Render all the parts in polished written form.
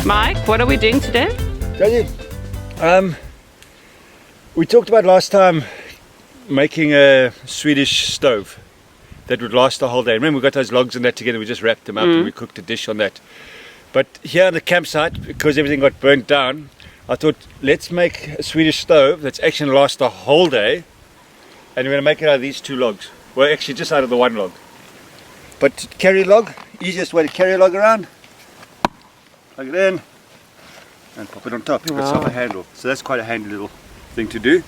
Mike, what are we doing today? We talked about last time making a Swedish stove that would last the whole day. Remember, we got those logs and that together, we just wrapped them up and we cooked a dish on that. But here on the campsite, because everything got burnt down, I thought, let's make a Swedish stove that's actually going to last the whole day. And we're going to make it out of these two logs. Well, actually just out of the one log. But to carry a log, easiest way to carry a log around, plug it in and pop it on top. It's got a handle. So that's quite a handy little thing to do.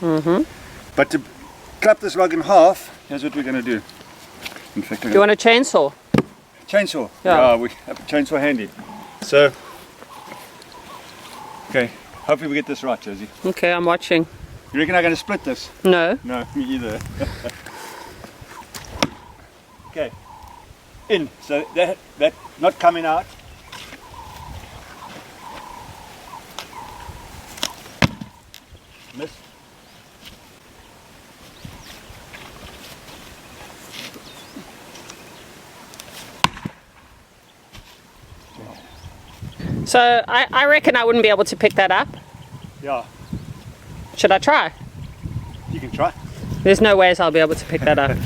But to clap this log in half, here's what we're going to do. In fact, Do you want a chainsaw? Chainsaw. Yeah. We have a chainsaw handy. So, okay, hopefully we get this right, Josie. Okay, I'm watching. You reckon I'm going to split this? No. No, me either. Okay, in. So that not coming out. Miss. So I reckon I wouldn't be able to pick that up. Yeah, Should I try? you can try. There's no ways I'll be able to pick that up.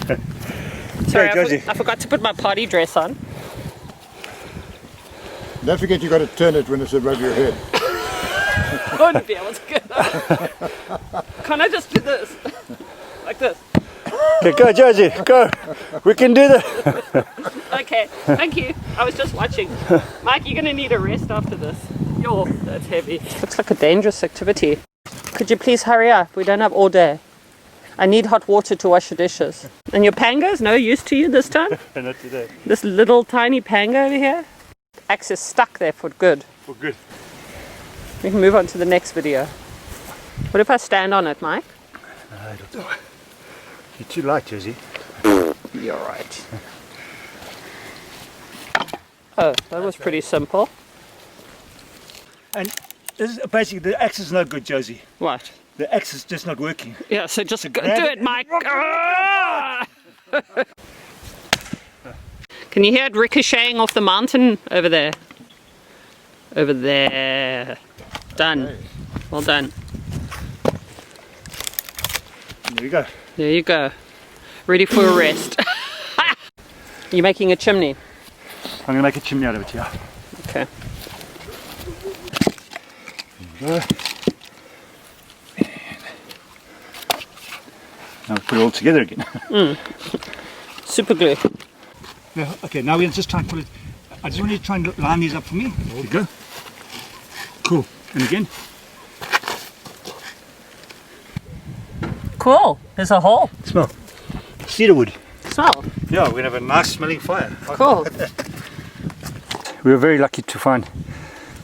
Sorry, Josie. I forgot to put my party dress on. Don't forget you got to turn it when it's above your head. I wouldn't be able to get that. Can't I just do this? Like this? Okay, go Josie, go. We can do that. Okay, thank you. I was just watching. Mike, you're going to need a rest after this. Yo, that's heavy. Looks like a dangerous activity. Could you please hurry up? We don't have all day. I need hot water to wash the dishes. And your pangas, no use to you this time? Not today. This little tiny panga over here? Axe is stuck there for good. For good. We can move on to the next video. What if I stand on it, Mike? I don't know. You're too light, Josie. You're right. Oh, that was pretty simple. And this is basically, the axe is not good, Josie. What? The axe is just not working. Yeah, so just do grab it, Mike. Ah! Can you hear it ricocheting off the mountain over there? Over there. Done. Well done. There you go. There you go. Ready for a rest. You're making a chimney. I'm going to make a chimney out of it, yeah. Okay. There you go. Now put it all together again. Super glue. Yeah, okay, now we'll just try and put it. I just want you to try and line these up for me. There you go. Cool. And again. Cool. There's a hole. Smell. Cedar wood. Smell. Yeah, we're going to have a nice smelling fire. Cool. We were very lucky to find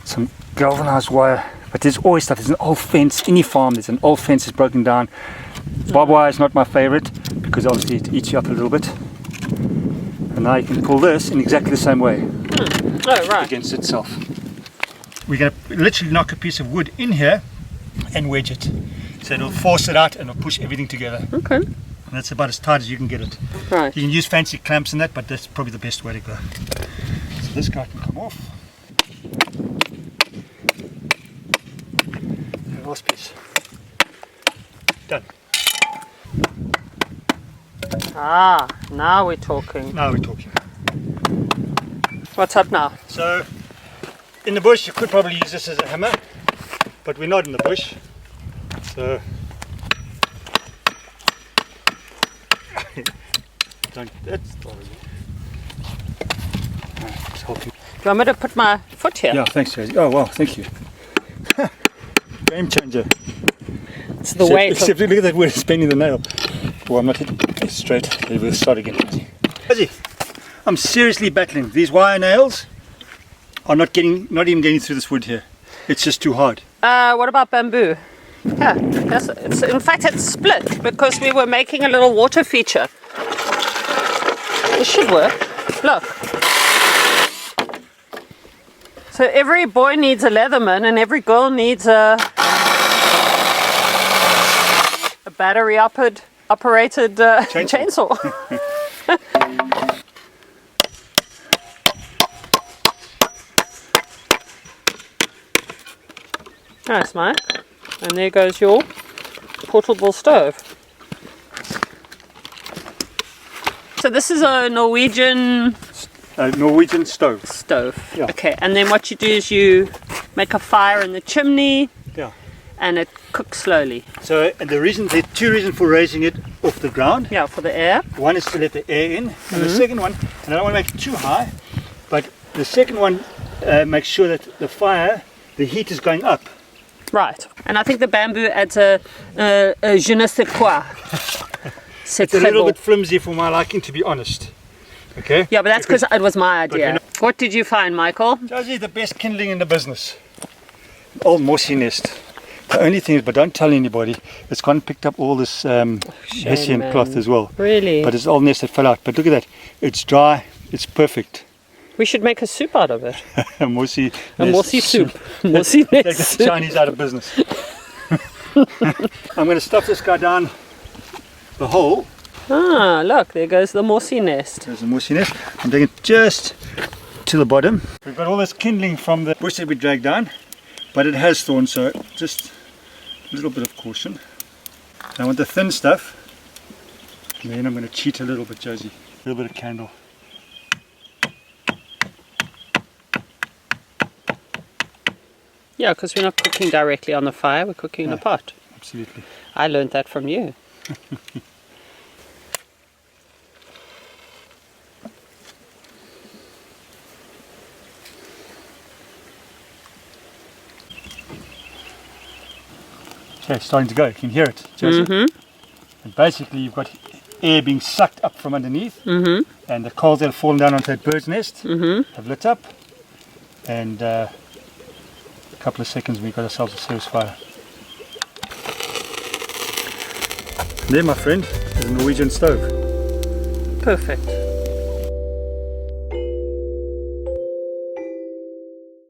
some galvanized wire. But there's always stuff. There's an old fence. Any farm, there's an old fence that's broken down. Barbed wire is not my favorite because obviously it eats you up a little bit. And now you can pull this in exactly the same way. Oh, right. Against itself. We're going to literally knock a piece of wood in here and wedge it. So it'll force it out and it'll push everything together. Okay. And that's about as tight as you can get it. Right. You can use fancy clamps and that, but that's probably the best way to go. So this guy can come off. And last piece. Done. Ah, now we're talking. Now we're talking. What's up now? So, in the bush you could probably use this as a hammer, but we're not in the bush. So, that's Do you want me to put my foot here? Yeah, thanks, Josie. Oh, well, thank you. Game changer. It's the weight. Except look at that wood, it's bending the nail. Well, I'm not hitting it straight. We'll start again, Josie. Josie, I'm seriously battling. These wire nails are not even getting through this wood here. It's just too hard. What about bamboo? Yeah, yes, in fact it's split because we were making a little water feature. This should work. Look. So every boy needs a Leatherman and every girl needs a battery operated chainsaw. Nice, Mike. And there goes your portable stove. So this is a Norwegian Norwegian stove. Yeah. Okay, and then what you do is you make a fire in the chimney. Yeah. And it cooks slowly. So and there are two reasons for raising it off the ground. Yeah, for the air. One is to let the air in, and the second one, and I don't want to make it too high, but the second one makes sure that the heat is going up. Right. And I think the bamboo adds a je ne sais quoi. It's a little bit flimsy for my liking, to be honest. Okay? Yeah, but that's because it was my idea. What did you find, Michael? Josie, the best kindling in the business. Old mossy nest. The only thing is, but don't tell anybody, it's gone and picked up all this hessian cloth as well. Really? But it's old nest that fell out. But look at that. It's dry. It's perfect. We should make a soup out of it. A mossy soup. Mossy Take nest the Chinese out of business. I'm going to stuff this guy down the hole. Ah, look, there goes the mossy nest. There's the mossy nest. I'm taking it just to the bottom. We've got all this kindling from the bush that we dragged down, but it has thorns, so just a little bit of caution. I want the thin stuff, and then I'm going to cheat a little bit, Josie. A little bit of candle. Yeah, because we're not cooking directly on the fire, we're cooking in a pot. Absolutely. I learned that from you. Okay, it's starting to go. You can hear it, Josie. And basically you've got air being sucked up from underneath, and the coals that have fallen down onto that bird's nest have lit up, and a couple of seconds we've got ourselves a serious fire. There, my friend, is a Norwegian stove. Perfect.